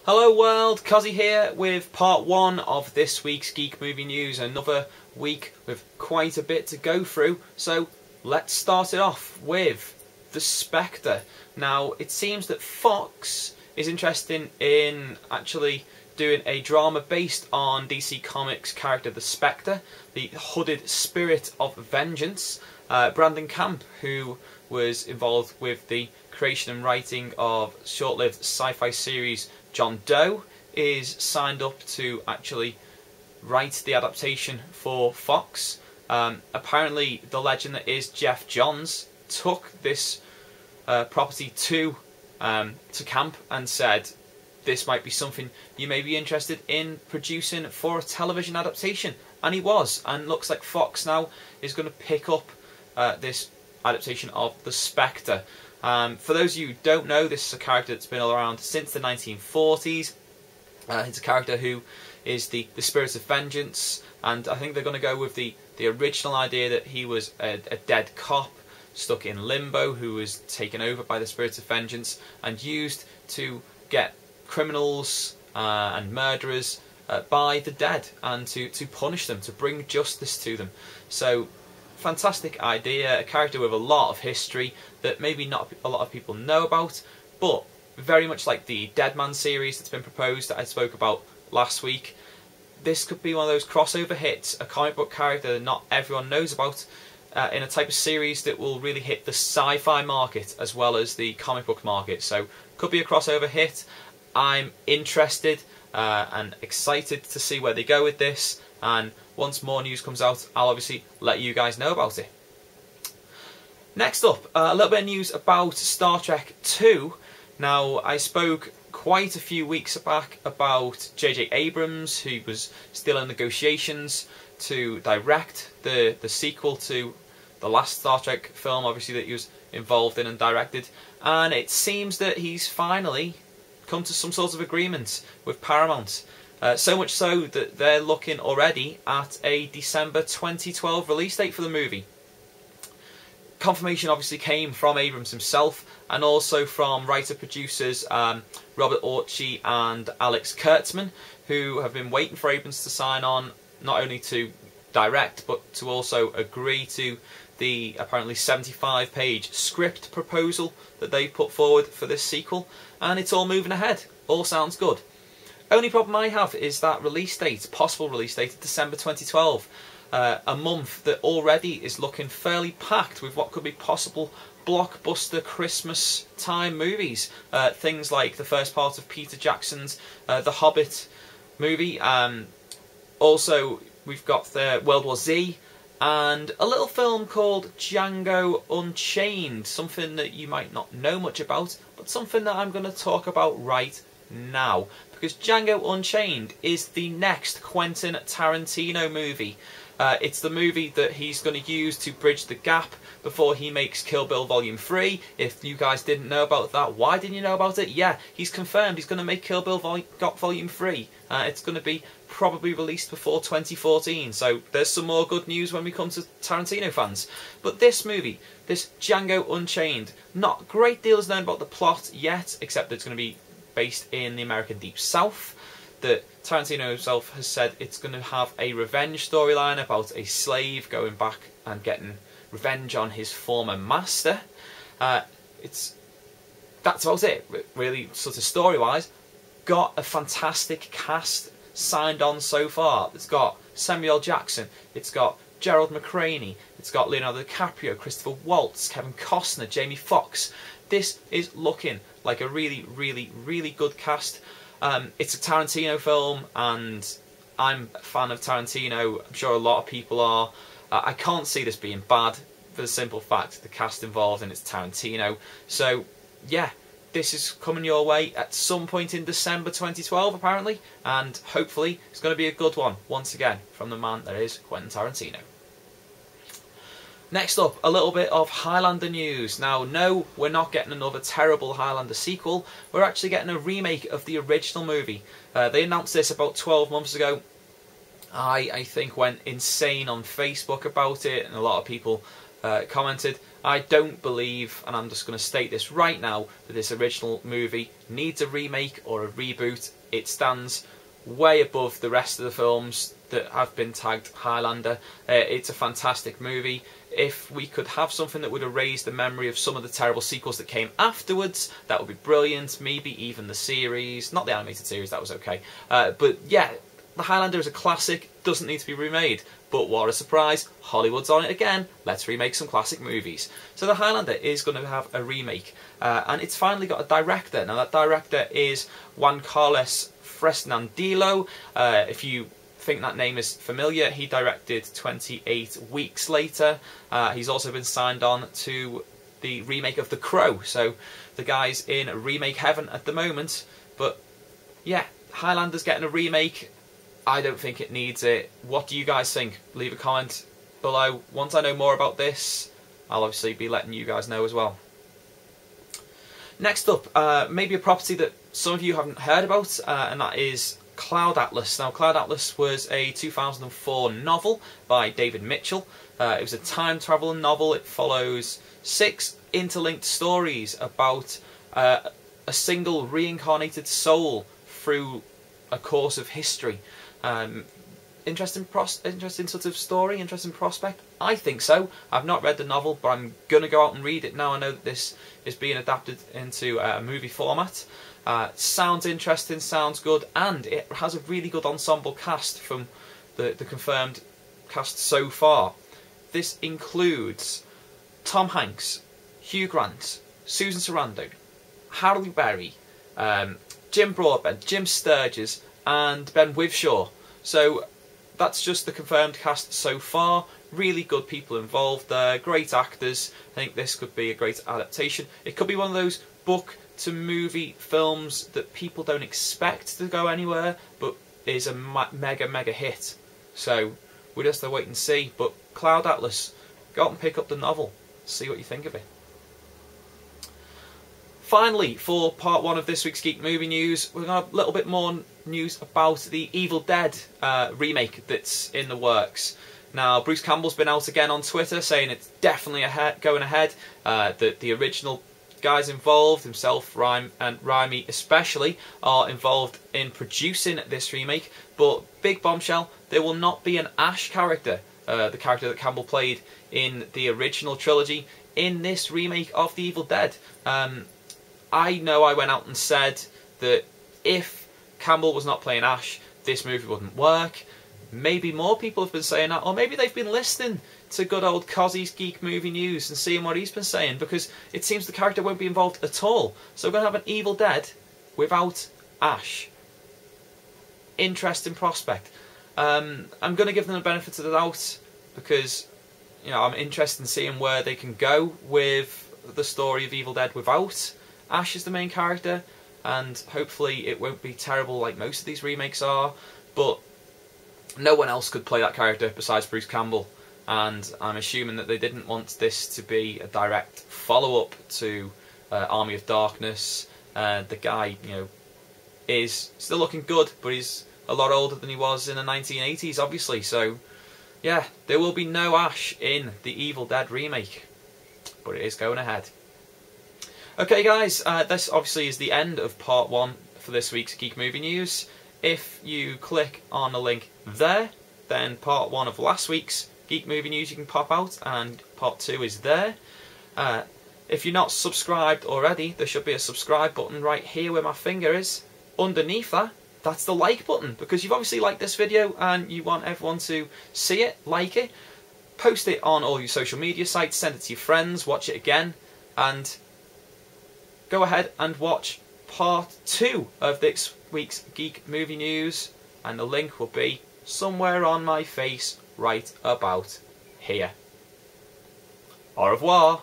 Hello world, Cossy here with part one of this week's Geek movie news. Another week with quite a bit to go through, so let's start it off with the Spectre. Now, it seems that Fox is interested in actually doing a drama based on DC Comics character the Spectre, the hooded spirit of vengeance. Brandon Camp, who was involved with the creation and writing of short-lived sci-fi series John Doe, is signed up to actually write the adaptation for Fox. Apparently the legend that is Jeff Johns took this property to Camp and said, this might be something you may be interested in producing for a television adaptation, and he was, and looks like Fox now is going to pick up this adaptation of the Spectre. For those of you who don't know, this is a character that's been around since the 1940s. It's a character who is the spirit of vengeance, and I think they're going to go with the original idea that he was a dead cop stuck in limbo who was taken over by the spirit of vengeance and used to get criminals and murderers by the dead and to punish them, to bring justice to them. So, fantastic idea, a character with a lot of history that maybe not a lot of people know about, but very much like the Deadman series that's been proposed that I spoke about last week. This could be one of those crossover hits, a comic book character that not everyone knows about, in a type of series that will really hit the sci-fi market as well as the comic book market. So, could be a crossover hit. I'm interested and excited to see where they go with this, and once more news comes out, I'll obviously let you guys know about it. Next up, a little bit of news about Star Trek 2. Now, I spoke quite a few weeks back about J.J. Abrams, who was still in negotiations to direct the sequel to the last Star Trek film, obviously, that he was involved in and directed. And it seems that he's finally come to some sort of agreement with Paramount. So much so that they're looking already at a December 2012 release date for the movie. Confirmation obviously came from Abrams himself and also from writer-producers Robert Orci and Alex Kurtzman, who have been waiting for Abrams to sign on, not only to direct but to also agree to the apparently 75-page script proposal that they've put forward for this sequel, and it's all moving ahead. All sounds good. Only problem I have is that release date, possible release date of December 2012. A month that already is looking fairly packed with what could be possible blockbuster Christmas time movies. Things like the first part of Peter Jackson's The Hobbit movie. Also, we've got the World War Z, and a little film called Django Unchained. Something that you might not know much about, but something that I'm going to talk about right now, because Django Unchained is the next Quentin Tarantino movie. It's the movie that he's going to use to bridge the gap before he makes Kill Bill Volume 3. If you guys didn't know about that, why didn't you know about it? Yeah, he's confirmed he's going to make Kill Bill Volume 3. It's going to be probably released before 2014, so there's some more good news when we come to Tarantino fans. But this movie, this Django Unchained, not a great deal is known about the plot yet, except that it's going to be based in the American Deep South. That Tarantino himself has said it's going to have a revenge storyline about a slave going back and getting revenge on his former master. That's about it, really, sort of story-wise. Got a fantastic cast signed on so far. It's got Samuel Jackson, it's got Gerald McRaney, it's got Leonardo DiCaprio, Christopher Waltz, Kevin Costner, Jamie Foxx. This is looking like a really, really, really good cast. It's a Tarantino film, and I'm a fan of Tarantino. I'm sure a lot of people are. I can't see this being bad for the simple fact the cast involved and it's Tarantino. So, yeah, this is coming your way at some point in December 2012, apparently, and hopefully it's going to be a good one, once again, from the man that is Quentin Tarantino. Next up, a little bit of Highlander news. Now, no, we're not getting another terrible Highlander sequel. We're actually getting a remake of the original movie. They announced this about 12 months ago. I think went insane on Facebook about it, and a lot of people commented, I don't believe, and I'm just going to state this right now, that this original movie needs a remake or a reboot. It stands way above the rest of the films that have been tagged Highlander. It's a fantastic movie. If we could have something that would erase the memory of some of the terrible sequels that came afterwards, that would be brilliant. Maybe even the series, not the animated series, that was okay. But yeah, the Highlander is a classic, doesn't need to be remade. But what a surprise, Hollywood's on it again, let's remake some classic movies. So the Highlander is going to have a remake, and it's finally got a director. Now that director is Juan Carlos Fresnandillo. If you think that name is familiar, he directed 28 Weeks Later. He's also been signed on to the remake of The Crow, so the guy's in remake heaven at the moment. But yeah, Highlander's getting a remake. I don't think it needs it. What do you guys think? Leave a comment below. Once I know more about this, I'll obviously be letting you guys know as well. Next up, maybe a property that some of you haven't heard about, and that is Cloud Atlas. Now, Cloud Atlas was a 2004 novel by David Mitchell. It was a time travel novel. It follows 6 interlinked stories about a single reincarnated soul through a course of history. Interesting sort of story, interesting prospect. I think so. I've not read the novel, but I'm going to go out and read it now I know that this is being adapted into a movie format. Sounds interesting, sounds good, and it has a really good ensemble cast from the confirmed cast so far. This includes Tom Hanks, Hugh Grant, Susan Sarandon, Halle Berry, Jim Broadbent, Jim Sturgis, and Ben Whishaw. So that's just the confirmed cast so far. Really good people involved there, great actors. I think this could be a great adaptation. It could be one of those book to movie films that people don't expect to go anywhere, but is a mega hit. So we'll just have to wait and see. But Cloud Atlas, go out and pick up the novel, see what you think of it. Finally, for part 1 of this week's Geek Movie News, we've got a little bit more news about the Evil Dead remake that's in the works. Now, Bruce Campbell's been out again on Twitter saying it's definitely going ahead, that the original guys involved, himself, and Raimi especially, are involved in producing this remake. But big bombshell, there will not be an Ash character, the character that Campbell played in the original trilogy, in this remake of The Evil Dead. I know I went out and said that if Campbell was not playing Ash, this movie wouldn't work. Maybe more people have been saying that, or maybe they've been listening to good old Cossy's Geek Movie News and seeing what he's been saying, because it seems the character won't be involved at all. So we're going to have an Evil Dead without Ash. Interesting prospect. I'm going to give them the benefit of the doubt, because I'm interested in seeing where they can go with the story of Evil Dead without Ash as the main character, and hopefully it won't be terrible like most of these remakes are. But no one else could play that character besides Bruce Campbell, and I'm assuming that they didn't want this to be a direct follow-up to Army of Darkness. The guy, is still looking good, but he's a lot older than he was in the 1980s, obviously. So, yeah, there will be no Ash in the Evil Dead remake, but it is going ahead. Okay, guys, this obviously is the end of part 1 for this week's Geek Movie News. If you click on the link there, then part 1 of last week's Geek Movie News you can pop out, and part 2 is there. If you're not subscribed already, there should be a subscribe button right here where my finger is. Underneath that, that's the like button, because you've obviously liked this video and you want everyone to see it, like it. Post it on all your social media sites, send it to your friends, watch it again, and go ahead and watch part 2 of this week's Geek Movie News, and the link will be somewhere on my face right about here. Au revoir.